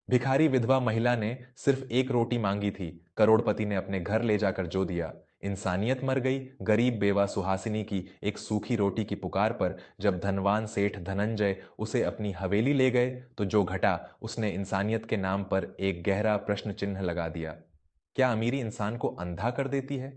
भिखारी विधवा महिला ने सिर्फ एक रोटी मांगी थी, करोड़पति ने अपने घर ले जाकर जो दिया। इंसानियत मर गई। गरीब बेवा सुहासिनी की एक सूखी रोटी की पुकार पर जब धनवान सेठ धनंजय उसे अपनी हवेली ले गए तो जो घटा उसने इंसानियत के नाम पर एक गहरा प्रश्न चिन्ह लगा दिया। क्या अमीरी इंसान को अंधा कर देती है?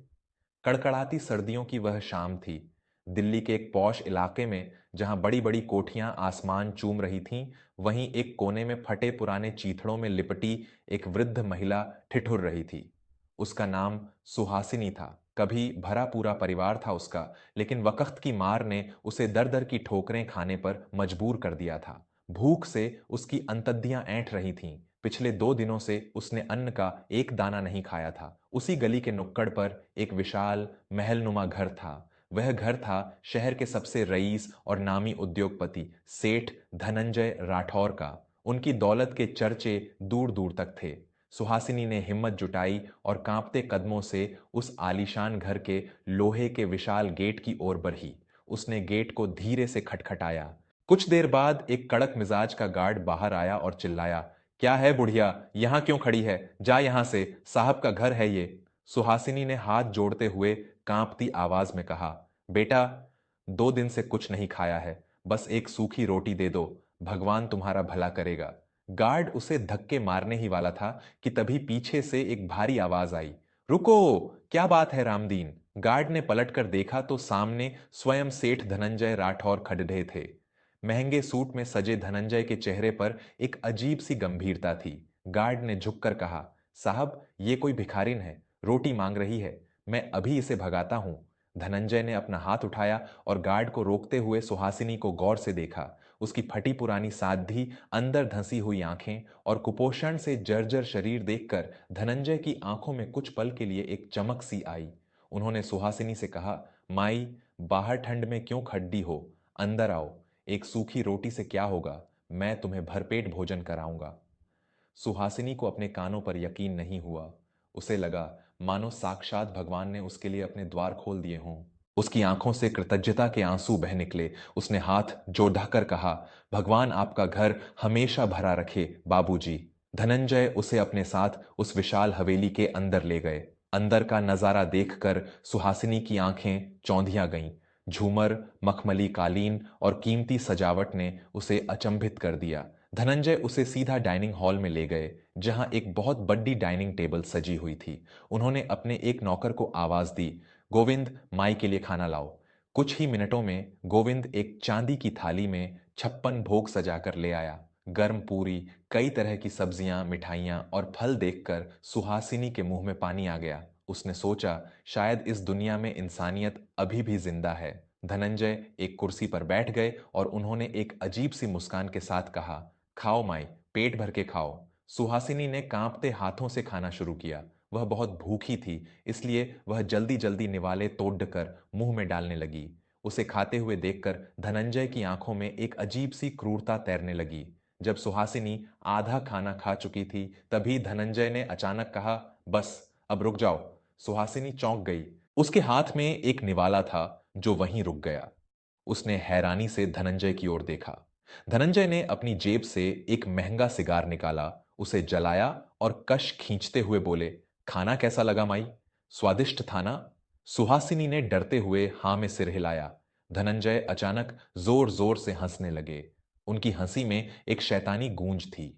कड़कड़ाती सर्दियों की वह शाम थी। दिल्ली के एक पॉश इलाके में जहां बड़ी बड़ी कोठियां आसमान चूम रही थीं, वहीं एक कोने में फटे पुराने चीथड़ों में लिपटी एक वृद्ध महिला ठिठुर रही थी। उसका नाम सुहासिनी था। कभी भरा पूरा परिवार था उसका, लेकिन वक्त की मार ने उसे दर दर की ठोकरें खाने पर मजबूर कर दिया था। भूख से उसकी अंतद्धियां ऐंठ रही थीं। पिछले 2 दिनों से उसने अन्न का एक दाना नहीं खाया था। उसी गली के नुक्कड़ पर एक विशाल महलनुमा घर था। वह घर था शहर के सबसे रईस और नामी उद्योगपति सेठ धनंजय राठौर का। उनकी दौलत के चर्चे दूर दूर तक थे। सुहासिनी ने हिम्मत जुटाई और कांपते कदमों से उस आलीशान घर के लोहे के विशाल गेट की ओर बढ़ी। उसने गेट को धीरे से खटखटाया। कुछ देर बाद एक कड़क मिजाज का गार्ड बाहर आया और चिल्लाया, क्या है बुढ़िया, यहां क्यों खड़ी है? जा यहां से, साहब का घर है ये। सुहासिनी ने हाथ जोड़ते हुए कांपती आवाज में कहा, बेटा, 2 दिन से कुछ नहीं खाया है, बस एक सूखी रोटी दे दो, भगवान तुम्हारा भला करेगा। गार्ड उसे धक्के मारने ही वाला था कि तभी पीछे से एक भारी आवाज आई, रुको, क्या बात है रामदीन? गार्ड ने पलटकर देखा तो सामने स्वयं सेठ धनंजय राठौर खड़े थे। महंगे सूट में सजे धनंजय के चेहरे पर एक अजीब सी गंभीरता थी। गार्ड ने झुककर कहा, साहब, ये कोई भिखारिन है, रोटी मांग रही है, मैं अभी इसे भगाता हूं। धनंजय ने अपना हाथ उठाया और गार्ड को रोकते हुए सुहासिनी को गौर से देखा। उसकी फटी पुरानी साध्वी, अंदर धंसी हुई आंखें और कुपोषण से जर्जर शरीर देखकर धनंजय की आंखों में कुछ पल के लिए एक चमक सी आई। उन्होंने सुहासिनी से कहा, माई, बाहर ठंड में क्यों खड्डी हो, अंदर आओ, एक सूखी रोटी से क्या होगा, मैं तुम्हें भरपेट भोजन कराऊंगा। सुहासिनी को अपने कानों पर यकीन नहीं हुआ। उसे लगा मानो साक्षात भगवान ने उसके लिए अपने द्वार खोल दिए हों। उसकी आंखों से कृतज्ञता के आंसू बह निकले। उसने हाथ जोड़कर कहा, भगवान आपका घर हमेशा भरा रखे बाबूजी। धनंजय उसे अपने साथ उस विशाल हवेली के अंदर ले गए। अंदर का नजारा देखकर सुहासिनी की आंखें चौंधिया गईं। झूमर, मखमली कालीन और कीमती सजावट ने उसे अचंभित कर दिया। धनंजय उसे सीधा डाइनिंग हॉल में ले गए, जहां एक बहुत बड़ी डाइनिंग टेबल सजी हुई थी। उन्होंने अपने एक नौकर को आवाज दी, गोविंद, माई के लिए खाना लाओ। कुछ ही मिनटों में गोविंद एक चांदी की थाली में 56 भोग सजाकर ले आया। गर्म पूरी, कई तरह की सब्जियां, मिठाइयां और फल देखकर सुहासिनी के मुंह में पानी आ गया। उसने सोचा, शायद इस दुनिया में इंसानियत अभी भी जिंदा है। धनंजय एक कुर्सी पर बैठ गए और उन्होंने एक अजीब सी मुस्कान के साथ कहा, खाओ माई, पेट भर के खाओ। सुहासिनी ने कांपते हाथों से खाना शुरू किया। वह बहुत भूखी थी, इसलिए वह जल्दी जल्दी निवाले तोड़कर मुंह में डालने लगी। उसे खाते हुए देखकर धनंजय की आंखों में एक अजीब सी क्रूरता तैरने लगी। जब सुहासिनी आधा खाना खा चुकी थी, तभी धनंजय ने अचानक कहा, बस, अब रुक जाओ। सुहासिनी चौंक गई। उसके हाथ में एक निवाला था जो वहीं रुक गया। उसने हैरानी से धनंजय की ओर देखा। धनंजय ने अपनी जेब से एक महंगा सिगार निकाला, उसे जलाया और कश खींचते हुए बोले, खाना कैसा लगा माई? स्वादिष्ट था ना? सुहासिनी ने डरते हुए हां में सिर हिलाया। धनंजय अचानक जोर जोर से हंसने लगे। उनकी हंसी में एक शैतानी गूंज थी।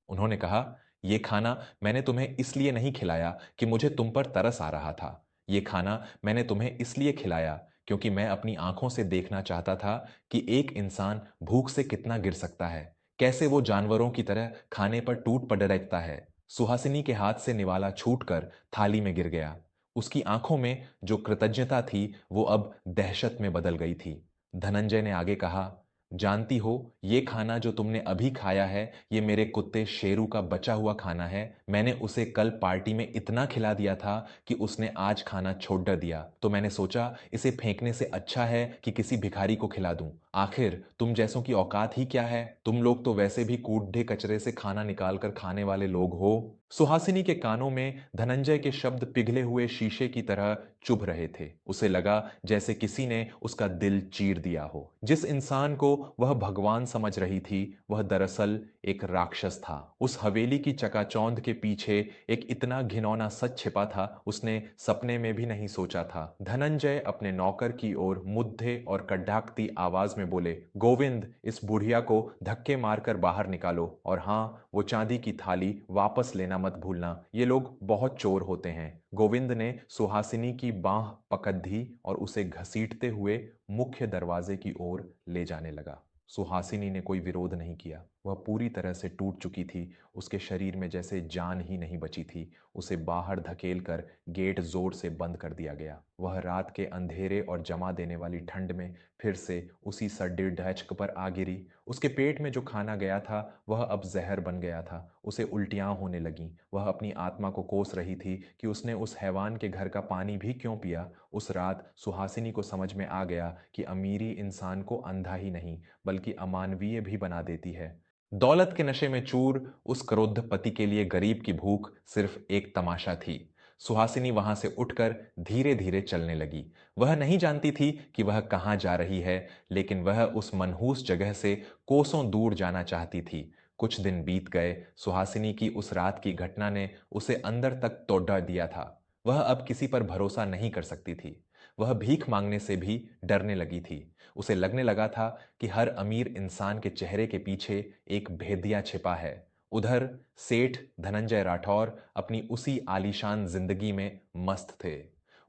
उन्होंने कहा, यह खाना मैंने तुम्हें इसलिए नहीं खिलाया कि मुझे तुम पर तरस आ रहा था। यह खाना मैंने तुम्हें इसलिए खिलाया क्योंकि मैं अपनी आंखों से देखना चाहता था कि एक इंसान भूख से कितना गिर सकता है, कैसे वो जानवरों की तरह खाने पर टूट पड़ता है। सुहासिनी के हाथ से निवाला छूटकर थाली में गिर गया। उसकी आंखों में जो कृतज्ञता थी वो अब दहशत में बदल गई थी। धनंजय ने आगे कहा, जानती हो, ये खाना जो तुमने अभी खाया है, ये मेरे कुत्ते शेरू का बचा हुआ खाना है। मैंने उसे कल पार्टी में इतना खिला दिया था कि उसने आज खाना छोड़ दिया, तो मैंने सोचा इसे फेंकने से अच्छा है कि किसी भिखारी को खिला दूं। आखिर तुम जैसों की औकात ही क्या है? तुम लोग तो वैसे भी कूड़े कचरे से खाना निकाल कर खाने वाले लोग हो। सुहासिनी के कानों में धनंजय के शब्द पिघले हुए शीशे की तरह चुभ रहे थे। उसे लगा जैसे किसी ने उसका दिल चीर दिया हो। जिस इंसान को वह भगवान समझ रही थी, वह दरअसल एक राक्षस था। उस हवेली की चकाचौंध के पीछे एक इतना घिनौना सच छिपा था, उसने सपने में भी नहीं सोचा था। धनंजय अपने नौकर की ओर मुद्दे और कड़ाकती आवाज में बोले, गोविंद, इस बुढ़िया को धक्के मारकर बाहर निकालो, और हाँ, वो चांदी की थाली वापस लेना मत भूलना, ये लोग बहुत चोर होते हैं। गोविंद ने सुहासिनी की बांह पकड़ दी और उसे घसीटते हुए मुख्य दरवाजे की ओर ले जाने लगा। सुहासिनी ने कोई विरोध नहीं किया। वह पूरी तरह से टूट चुकी थी, उसके शरीर में जैसे जान ही नहीं बची थी। उसे बाहर धकेलकर गेट जोर से बंद कर दिया गया। वह रात के अंधेरे और जमा देने वाली ठंड में फिर से उसी सड्डे डेस्क पर आ गिरी। उसके पेट में जो खाना गया था वह अब जहर बन गया था। उसे उल्टियां होने लगीं। वह अपनी आत्मा को कोस रही थी कि उसने उस हैवान के घर का पानी भी क्यों पिया। उस रात सुहासिनी को समझ में आ गया कि अमीरी इंसान को अंधा ही नहीं बल्कि अमानवीय भी बना देती है। दौलत के नशे में चूर उस क्रुद्ध पति के लिए गरीब की भूख सिर्फ एक तमाशा थी। सुहासिनी वहां से उठकर धीरे धीरे चलने लगी। वह नहीं जानती थी कि वह कहाँ जा रही है, लेकिन वह उस मनहूस जगह से कोसों दूर जाना चाहती थी। कुछ दिन बीत गए। सुहासिनी की उस रात की घटना ने उसे अंदर तक तोड़ दिया था। वह अब किसी पर भरोसा नहीं कर सकती थी। वह भीख मांगने से भी डरने लगी थी। उसे लगने लगा था कि हर अमीर इंसान के चेहरे के पीछे एक भेदिया छिपा है। उधर सेठ धनंजय राठौर अपनी उसी आलीशान जिंदगी में मस्त थे।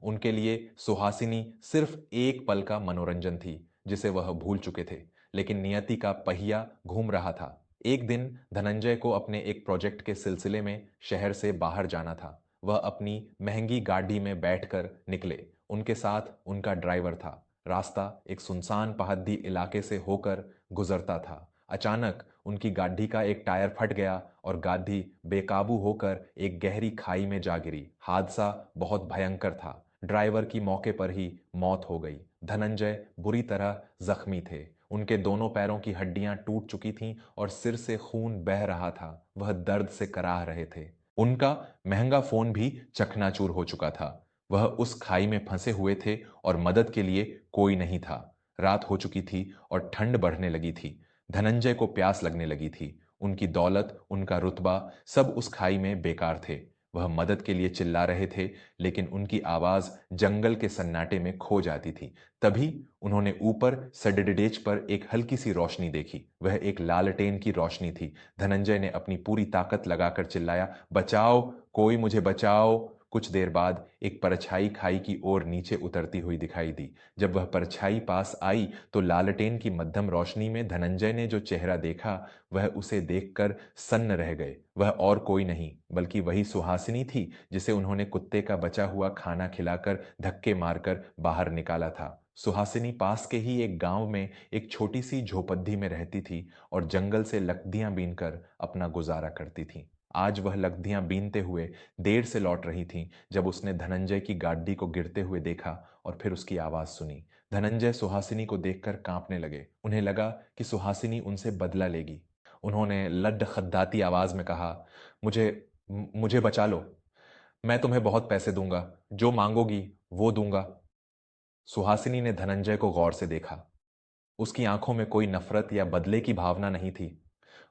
उनके लिए सुहासिनी सिर्फ एक पल का मनोरंजन थी जिसे वह भूल चुके थे, लेकिन नियति का पहिया घूम रहा था। एक दिन धनंजय को अपने एक प्रोजेक्ट के सिलसिले में शहर से बाहर जाना था। वह अपनी महंगी गाड़ी में बैठकर निकले। उनके साथ उनका ड्राइवर था। रास्ता एक सुनसान पहाड़ी इलाके से होकर गुजरता था। अचानक उनकी गाड़ी का एक टायर फट गया और गाड़ी बेकाबू होकर एक गहरी खाई में जा गिरी। हादसा बहुत भयंकर था। ड्राइवर की मौके पर ही मौत हो गई। धनंजय बुरी तरह जख्मी थे। उनके दोनों पैरों की हड्डियां टूट चुकी थीं और सिर से खून बह रहा था। वह दर्द से कराह रहे थे। उनका महंगा फोन भी चकनाचूर हो चुका था। वह उस खाई में फंसे हुए थे और मदद के लिए कोई नहीं था। रात हो चुकी थी और ठंड बढ़ने लगी थी। धनंजय को प्यास लगने लगी थी। उनकी दौलत, उनका रुतबा, सब उस खाई में बेकार थे। वह मदद के लिए चिल्ला रहे थे, लेकिन उनकी आवाज जंगल के सन्नाटे में खो जाती थी। तभी उन्होंने ऊपर सडडेच पर एक हल्की सी रोशनी देखी। वह एक लालटेन की रोशनी थी। धनंजय ने अपनी पूरी ताकत लगाकर चिल्लाया, बचाओ, कोई मुझे बचाओ। कुछ देर बाद एक परछाई खाई की ओर नीचे उतरती हुई दिखाई दी। जब वह परछाई पास आई तो लालटेन की मध्यम रोशनी में धनंजय ने जो चेहरा देखा, वह उसे देखकर सन्न रह गए। वह और कोई नहीं बल्कि वही सुहासिनी थी जिसे उन्होंने कुत्ते का बचा हुआ खाना खिलाकर धक्के मारकर बाहर निकाला था। सुहासिनी पास के ही एक गांव में एक छोटी सी झोपड़ी में रहती थी और जंगल से लकड़ियां बीनकर अपना गुजारा करती थी। आज वह लकड़ियां बीनते हुए देर से लौट रही थीं जब उसने धनंजय की गाड़ी को गिरते हुए देखा और फिर उसकी आवाज सुनी। धनंजय सुहासिनी को देखकर कांपने लगे। उन्हें लगा कि सुहासिनी उनसे बदला लेगी। उन्होंने लड्ड खद्दाती आवाज में कहा, मुझे मुझे बचा लो। मैं तुम्हें बहुत पैसे दूंगा, जो मांगोगी वो दूंगा। सुहासिनी ने धनंजय को गौर से देखा। उसकी आंखों में कोई नफरत या बदले की भावना नहीं थी।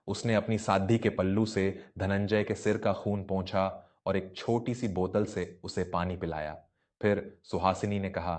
उसने अपनी साधी के पल्लू से धनंजय के सिर का खून पोंछा और एक छोटी सी बोतल से उसे पानी पिलाया। फिर सुहासिनी ने कहा,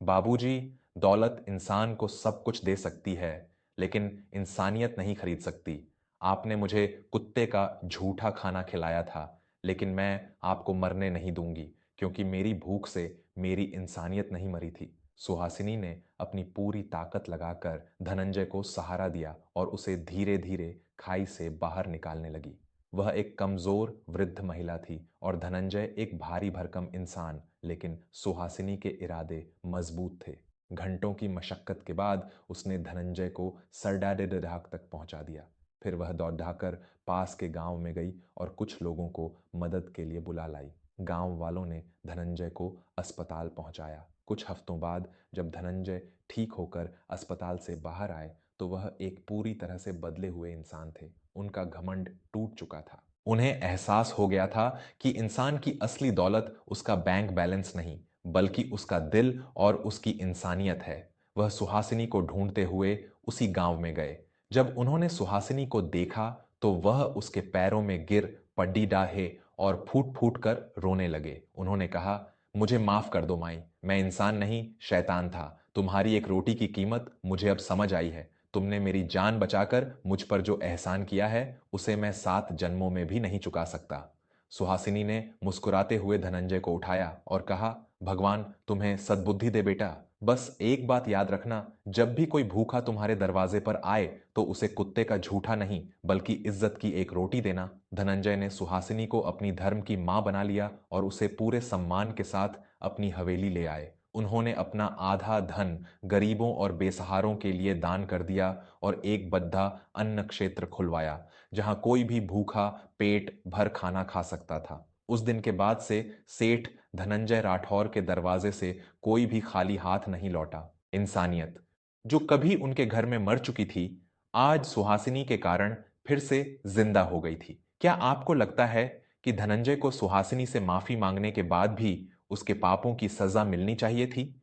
बाबूजी, दौलत इंसान को सब कुछ दे सकती है, लेकिन इंसानियत नहीं खरीद सकती। आपने मुझे कुत्ते का झूठा खाना खिलाया था, लेकिन मैं आपको मरने नहीं दूंगी, क्योंकि मेरी भूख से मेरी इंसानियत नहीं मरी थी। सुहासिनी ने अपनी पूरी ताकत लगाकर धनंजय को सहारा दिया और उसे धीरे धीरे खाई से बाहर निकालने लगी। वह एक कमजोर वृद्ध महिला थी और धनंजय एक भारी भरकम इंसान, लेकिन सुहासिनी के इरादे मजबूत थे। घंटों की मशक्कत के बाद उसने धनंजय को सरडाडेडाक तक पहुंचा दिया। फिर वह दौड़ाकर पास के गांव में गई और कुछ लोगों को मदद के लिए बुला लाई। गांव वालों ने धनंजय को अस्पताल पहुंचाया। कुछ हफ्तों बाद जब धनंजय ठीक होकर अस्पताल से बाहर आए तो वह एक पूरी तरह से बदले हुए इंसान थे। उनका घमंड टूट चुका था। उन्हें एहसास हो गया था कि इंसान की असली दौलत उसका बैंक बैलेंस नहीं, बल्कि उसका दिल और उसकी इंसानियत है। वह सुहासिनी को ढूंढते हुए उसी गांव में गए। जब उन्होंने सुहासिनी को देखा तो वह उसके पैरों में गिर पड्डी डाहे और फूट फूट कर रोने लगे। उन्होंने कहा, मुझे माफ कर दो माई, मैं इंसान नहीं शैतान था। तुम्हारी एक रोटी की कीमत मुझे अब समझ आई है। तुमने मेरी जान बचाकर मुझ पर जो एहसान किया है उसे मैं 7 जन्मों में भी नहीं चुका सकता। सुहासिनी ने मुस्कुराते हुए धनंजय को उठाया और कहा, भगवान तुम्हें सद्बुद्धि दे बेटा। बस एक बात याद रखना, जब भी कोई भूखा तुम्हारे दरवाजे पर आए तो उसे कुत्ते का झूठा नहीं बल्कि इज्जत की एक रोटी देना। धनंजय ने सुहासिनी को अपनी धर्म की मां बना लिया और उसे पूरे सम्मान के साथ अपनी हवेली ले आए। उन्होंने अपना आधा धन गरीबों और बेसहारों के लिए दान कर दिया और एक बद्दा अन्न क्षेत्र खुलवाया जहां कोई भी भूखा पेट भर खाना खा सकता था। उस दिन के बाद से सेठ धनंजय राठौर के दरवाजे से कोई भी खाली हाथ नहीं लौटा। इंसानियत जो कभी उनके घर में मर चुकी थी, आज सुहासिनी के कारण फिर से जिंदा हो गई थी। क्या आपको लगता है कि धनंजय को सुहासिनी से माफी मांगने के बाद भी उसके पापों की सजा मिलनी चाहिए थी?